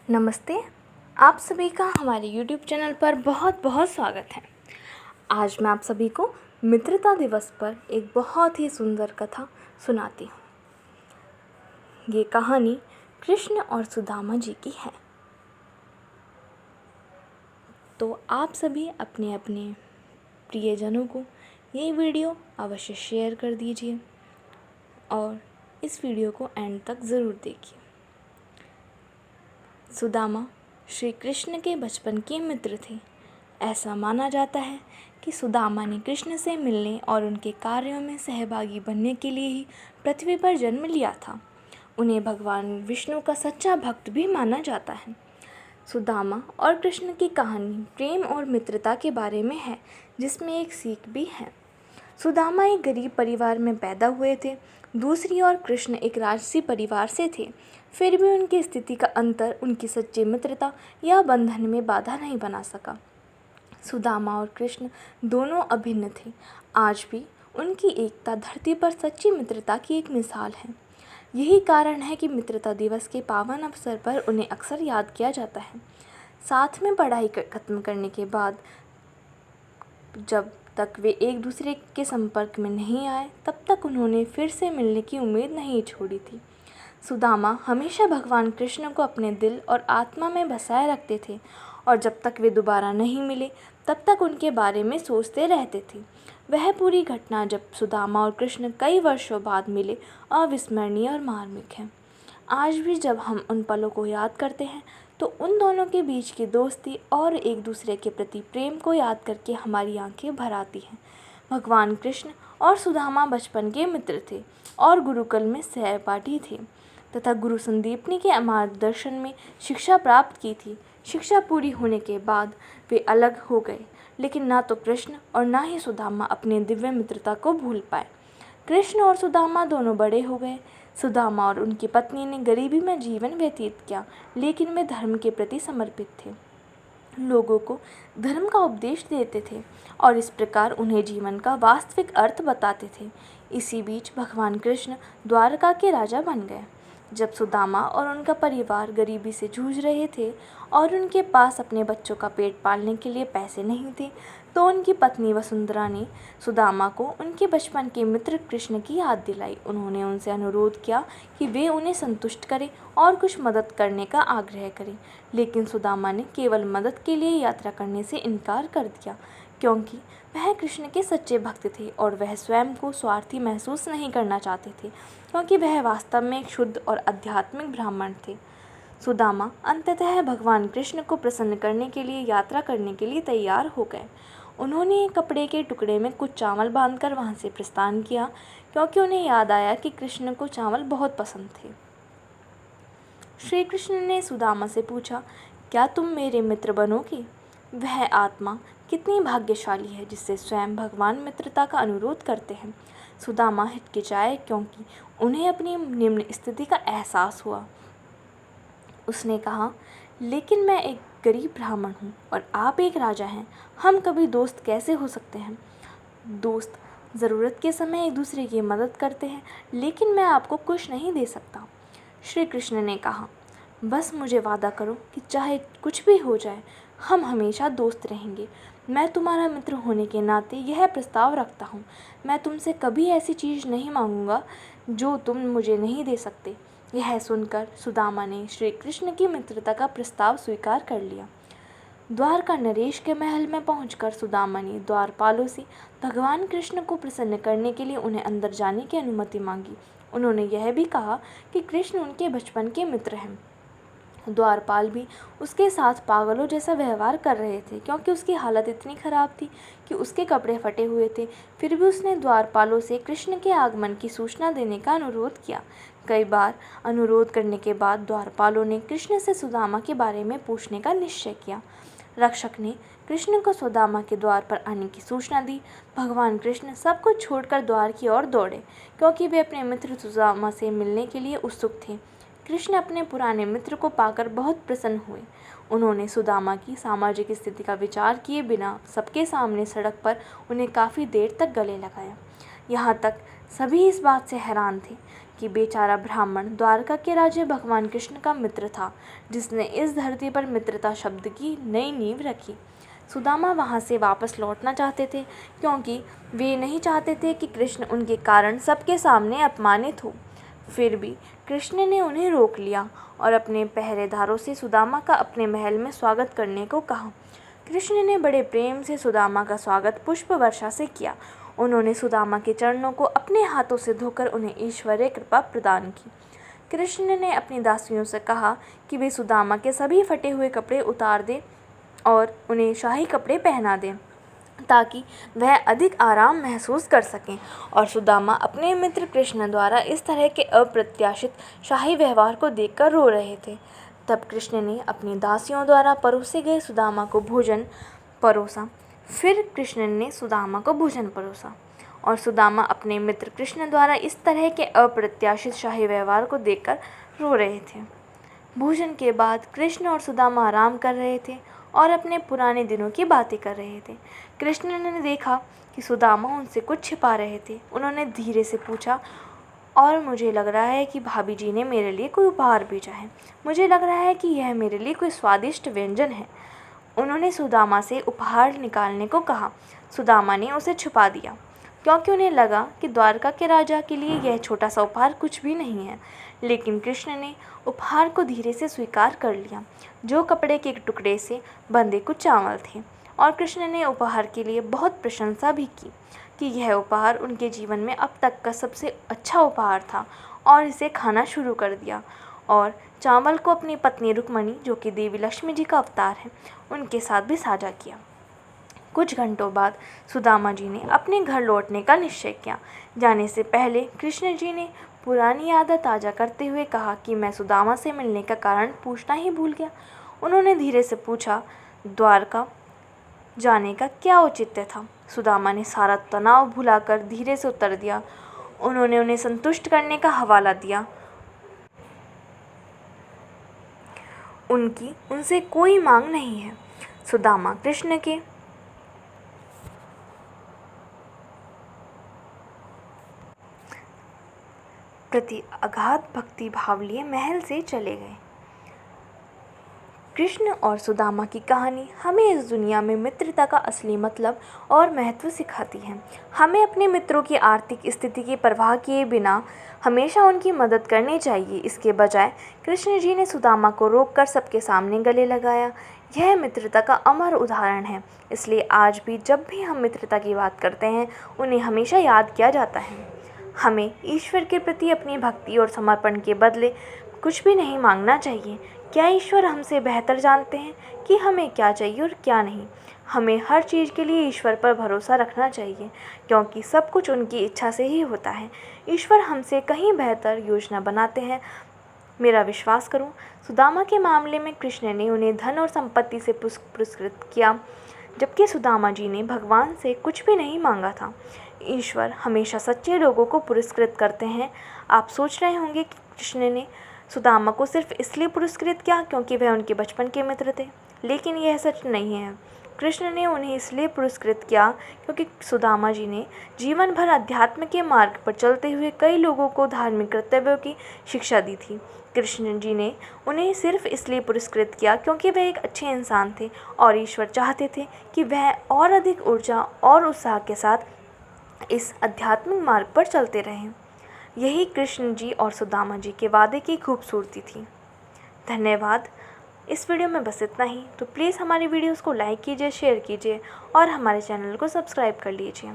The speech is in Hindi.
नमस्ते। आप सभी का हमारे YouTube चैनल पर बहुत बहुत स्वागत है। आज मैं आप सभी को मित्रता दिवस पर एक बहुत ही सुंदर कथा सुनाती हूँ। ये कहानी कृष्ण और सुदामा जी की है। तो आप सभी अपने अपने प्रियजनों को ये वीडियो अवश्य शेयर कर दीजिए और इस वीडियो को एंड तक ज़रूर देखिए। सुदामा श्री कृष्ण के बचपन के मित्र थे। ऐसा माना जाता है कि सुदामा ने कृष्ण से मिलने और उनके कार्यों में सहभागी बनने के लिए ही पृथ्वी पर जन्म लिया था। उन्हें भगवान विष्णु का सच्चा भक्त भी माना जाता है। सुदामा और कृष्ण की कहानी प्रेम और मित्रता के बारे में है, जिसमें एक सीख भी है। सुदामा एक गरीब परिवार में पैदा हुए थे, दूसरी ओर कृष्ण एक राजसी परिवार से थे। फिर भी उनकी स्थिति का अंतर उनकी सच्ची मित्रता या बंधन में बाधा नहीं बना सका। सुदामा और कृष्ण दोनों अभिन्न थे। आज भी उनकी एकता धरती पर सच्ची मित्रता की एक मिसाल है। यही कारण है कि मित्रता दिवस के पावन अवसर पर उन्हें अक्सर याद किया जाता है। साथ में पढ़ाई खत्म करने के बाद जब तक वे एक दूसरे के संपर्क में नहीं आए, तब तक उन्होंने फिर से मिलने की उम्मीद नहीं छोड़ी थी। सुदामा हमेशा भगवान कृष्ण को अपने दिल और आत्मा में बसाए रखते थे और जब तक वे दोबारा नहीं मिले, तब तक उनके बारे में सोचते रहते थे। वह पूरी घटना जब सुदामा और कृष्ण कई वर्षों बाद मिले, अविस्मरणीय और मार्मिक है। आज भी जब हम उन पलों को याद करते हैं तो उन दोनों के बीच की दोस्ती और एक दूसरे के प्रति प्रेम को याद करके हमारी आंखें भर आती हैं। भगवान कृष्ण और सुदामा बचपन के मित्र थे और गुरुकुल में सहपाठी थे तथा गुरु संदीपनी के मार्गदर्शन में शिक्षा प्राप्त की थी। शिक्षा पूरी होने के बाद वे अलग हो गए, लेकिन ना तो कृष्ण और ना ही सुदामा अपने दिव्य मित्रता को भूल पाए। कृष्ण और सुदामा दोनों बड़े हो गए। सुदामा और उनकी पत्नी ने गरीबी में जीवन व्यतीत किया, लेकिन वे धर्म के प्रति समर्पित थे। लोगों को धर्म का उपदेश देते थे और इस प्रकार उन्हें जीवन का वास्तविक अर्थ बताते थे। इसी बीच भगवान कृष्ण द्वारका के राजा बन गए। जब सुदामा और उनका परिवार गरीबी से जूझ रहे थे और उनके पास अपने बच्चों का पेट पालने के लिए पैसे नहीं थे, तो उनकी पत्नी वसुंधरा ने सुदामा को उनके बचपन के मित्र कृष्ण की याद दिलाई। उन्होंने उनसे अनुरोध किया कि वे उन्हें संतुष्ट करें और कुछ मदद करने का आग्रह करें, लेकिन सुदामा ने केवल मदद के लिए यात्रा करने से इनकार कर दिया, क्योंकि वह कृष्ण के सच्चे भक्त थे और वह स्वयं को स्वार्थी महसूस नहीं करना चाहते थे, क्योंकि वह वास्तव में एक शुद्ध और आध्यात्मिक ब्राह्मण थे। सुदामा अंततः भगवान कृष्ण को प्रसन्न करने के लिए यात्रा करने के लिए तैयार हो गए। उन्होंने एक कपड़े के टुकड़े में कुछ चावल बांधकर वहां से प्रस्थान किया, क्योंकि उन्हें याद आया कि कृष्ण को चावल बहुत पसंद थे। श्री कृष्ण ने सुदामा से पूछा, क्या तुम मेरे मित्र बनोगे? वह आत्मा कितनी भाग्यशाली है जिससे स्वयं भगवान मित्रता का अनुरोध करते हैं। सुदामा हिचकिचाए, क्योंकि उन्हें अपनी निम्न स्थिति का एहसास हुआ। उसने कहा, लेकिन मैं एक गरीब ब्राह्मण हूँ और आप एक राजा हैं। हम कभी दोस्त कैसे हो सकते हैं? दोस्त ज़रूरत के समय एक दूसरे की मदद करते हैं, लेकिन मैं आपको कुछ नहीं दे सकता। श्री कृष्ण ने कहा, बस मुझे वादा करो कि चाहे कुछ भी हो जाए, हम हमेशा दोस्त रहेंगे। मैं तुम्हारा मित्र होने के नाते यह प्रस्ताव रखता हूँ। मैं तुमसे कभी ऐसी चीज़ नहीं मांगूंगा जो तुम मुझे नहीं दे सकते। यह सुनकर सुदामा ने श्री कृष्ण की मित्रता का प्रस्ताव स्वीकार कर लिया। द्वारका नरेश के महल में पहुंचकर सुदामा ने द्वारपालों से भगवान कृष्ण को प्रसन्न करने के लिए उन्हें अंदर जाने की अनुमति मांगी। उन्होंने यह भी कहा कि कृष्ण उनके बचपन के मित्र हैं। द्वारपाल भी उसके साथ पागलों जैसा व्यवहार कर रहे थे, क्योंकि उसकी हालत इतनी खराब थी कि उसके कपड़े फटे हुए थे। फिर भी उसने द्वारपालों से कृष्ण के आगमन की सूचना देने का अनुरोध किया। कई बार अनुरोध करने के बाद द्वारपालों ने कृष्ण से सुदामा के बारे में पूछने का निश्चय किया। रक्षक ने कृष्ण को सुदामा के द्वार पर आने की सूचना दी। भगवान कृष्ण सब कुछ छोड़कर द्वार की ओर दौड़े, क्योंकि वे अपने मित्र सुदामा से मिलने के लिए उत्सुक थे। कृष्ण अपने पुराने मित्र को पाकर बहुत प्रसन्न हुए। उन्होंने सुदामा की सामाजिक स्थिति का विचार किए बिना सबके सामने सड़क पर उन्हें काफ़ी देर तक गले लगाया। यहाँ तक सभी इस बात से हैरान थे कि बेचारा ब्राह्मण द्वारका के राजा भगवान कृष्ण का मित्र था, जिसने इस धरती पर मित्रता शब्द की नई नींव रखी। सुदामा वहाँ से वापस लौटना चाहते थे, क्योंकि वे नहीं चाहते थे कि कृष्ण उनके कारण सबके सामने अपमानित हो। फिर भी कृष्ण ने उन्हें रोक लिया और अपने पहरेदारों से सुदामा का अपने महल में स्वागत करने को कहा। कृष्ण ने बड़े प्रेम से सुदामा का स्वागत पुष्प वर्षा से किया। उन्होंने सुदामा के चरणों को अपने हाथों से धोकर उन्हें ईश्वरीय कृपा प्रदान की। कृष्ण ने अपनी दासियों से कहा कि वे सुदामा के सभी फटे हुए कपड़े उतार दें और उन्हें शाही कपड़े पहना दें, ताकि वह अधिक आराम महसूस कर सकें। और सुदामा अपने मित्र कृष्ण द्वारा इस तरह के अप्रत्याशित शाही व्यवहार को देखकर रो रहे थे। तब कृष्ण ने अपनी दासियों द्वारा परोसे गए सुदामा को भोजन परोसा। फिर कृष्ण ने सुदामा को भोजन परोसा और सुदामा अपने मित्र कृष्ण द्वारा इस तरह के अप्रत्याशित शाही व्यवहार को देखकर रो रहे थे। भोजन के बाद कृष्ण और सुदामा आराम कर रहे थे और अपने पुराने दिनों की बातें कर रहे थे। कृष्ण ने देखा कि सुदामा उनसे कुछ छिपा रहे थे। उन्होंने धीरे से पूछा, और मुझे लग रहा है कि भाभी जी ने मेरे लिए कोई उपहार भेजा है। मुझे लग रहा है कि यह मेरे लिए कोई स्वादिष्ट व्यंजन है। उन्होंने सुदामा से उपहार निकालने को कहा। सुदामा ने उसे छुपा दिया, क्योंकि उन्हें लगा कि द्वारका के राजा के लिए यह छोटा सा उपहार कुछ भी नहीं है। लेकिन कृष्ण ने उपहार को धीरे से स्वीकार कर लिया, जो कपड़े के एक टुकड़े से बंधे कुछ चावल थे। और कृष्ण ने उपहार के लिए बहुत प्रशंसा भी की कि यह उपहार उनके जीवन में अब तक का सबसे अच्छा उपहार था, और इसे खाना शुरू कर दिया और चावल को अपनी पत्नी रुक्मणी, जो कि देवी लक्ष्मी जी का अवतार है, उनके साथ भी साझा किया। कुछ घंटों बाद सुदामा जी ने अपने घर लौटने का निश्चय किया। जाने से पहले कृष्ण जी ने पुरानी यादें ताज़ा करते हुए कहा कि मैं सुदामा से मिलने का कारण पूछना ही भूल गया। उन्होंने धीरे से पूछा, द्वारका जाने का क्या औचित्य था? सुदामा ने सारा तनाव भुलाकर धीरे से उत्तर दिया। उन्होंने उन्हें संतुष्ट करने का हवाला दिया। उनकी उनसे कोई मांग नहीं है। सुदामा कृष्ण के प्रति अगाध भक्ति भाव लिए महल से चले गए। कृष्ण और सुदामा की कहानी हमें इस दुनिया में मित्रता का असली मतलब और महत्व सिखाती है। हमें अपने मित्रों की आर्थिक स्थिति की परवाह किए बिना हमेशा उनकी मदद करनी चाहिए। इसके बजाय कृष्ण जी ने सुदामा को रोककर सबके सामने गले लगाया। यह मित्रता का अमर उदाहरण है। इसलिए आज भी जब भी हम मित्रता की बात करते हैं, उन्हें हमेशा याद किया जाता है। हमें ईश्वर के प्रति अपनी भक्ति और समर्पण के बदले कुछ भी नहीं मांगना चाहिए। क्या ईश्वर हमसे बेहतर जानते हैं कि हमें क्या चाहिए और क्या नहीं? हमें हर चीज़ के लिए ईश्वर पर भरोसा रखना चाहिए, क्योंकि सब कुछ उनकी इच्छा से ही होता है। ईश्वर हमसे कहीं बेहतर योजना बनाते हैं। मेरा विश्वास करूं, सुदामा के मामले में कृष्ण ने उन्हें धन और संपत्ति से पुरस्कृत किया, जबकि सुदामा जी ने भगवान से कुछ भी नहीं मांगा था। ईश्वर हमेशा सच्चे लोगों को पुरस्कृत करते हैं। आप सोच रहे होंगे कि कृष्ण ने सुदामा को सिर्फ इसलिए पुरस्कृत किया क्योंकि वह उनके बचपन के मित्र थे, लेकिन यह सच नहीं है। कृष्ण ने उन्हें इसलिए पुरस्कृत किया क्योंकि सुदामा जी ने जीवन भर अध्यात्म के मार्ग पर चलते हुए कई लोगों को धार्मिक कर्तव्यों की शिक्षा दी थी। कृष्ण जी ने उन्हें सिर्फ इसलिए पुरस्कृत किया क्योंकि वह एक अच्छे इंसान थे और ईश्वर चाहते थे कि वह और अधिक ऊर्जा और उत्साह के साथ इस आध्यात्मिक मार्ग पर चलते रहें। यही कृष्ण जी और सुदामा जी के वादे की खूबसूरती थी। धन्यवाद। इस वीडियो में बस इतना ही। तो प्लीज़ हमारी वीडियोस को लाइक कीजिए, शेयर कीजिए और हमारे चैनल को सब्सक्राइब कर लीजिए।